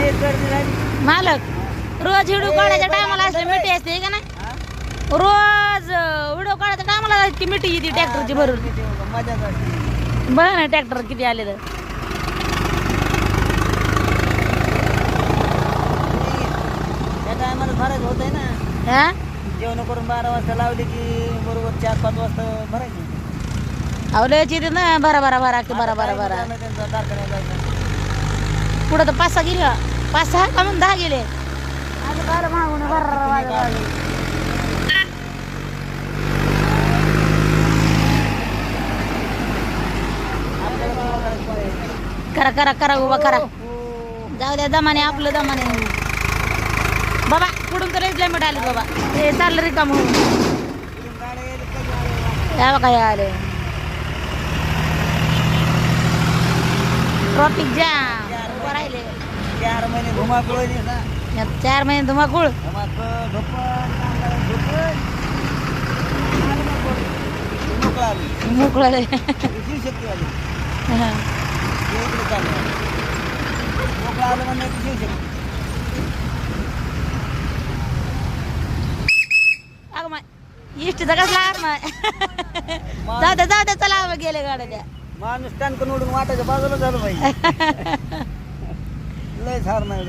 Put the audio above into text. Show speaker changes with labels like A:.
A: मालक रोज व्हिडिओ काढायच्या टायमाला असले मिठी असते का नाही रोज व्हिडिओ काढायच्या टायमाला इतकी मिठी येते ट्रॅक्टरची भरून बघ ना ट्रॅक्टर किती आले तर
B: भरायचं होत आहे ना
A: हा
B: जेवण करून 12 वाजता लावले की बरोबर 4-5 वाजता भरायचं
A: अवलयाची येते ना भरा भरा भरा की भरा भरा भरा
B: त्यांचा कारखान्यात जायचं
A: पुढं तर 5-6 गेले 5-6 का मग 10 गेले आता काय मागून करा करा करा उभा करा जाऊ द्या दमाने आपलं दमाने बाबा कुठून तर लय मिठ आले बाबा ते चाललं रिकाम होऊन या बघा हे आले ट्रॉफिक जाम उभं राहिले
B: 4 महिने धुमाकूळ
A: 4 महिने धुमाकूळ मोकळं
B: शिवशक्ती आली मोकळं आलं म्हणजे शिवशक्ती
A: इष्टीचा कसला जाऊ द्या चला गेले गाड्या
B: माणूस टॅन्कन उडून वाटायच्या बाजूला झालं पाहिजे लय झाड नाही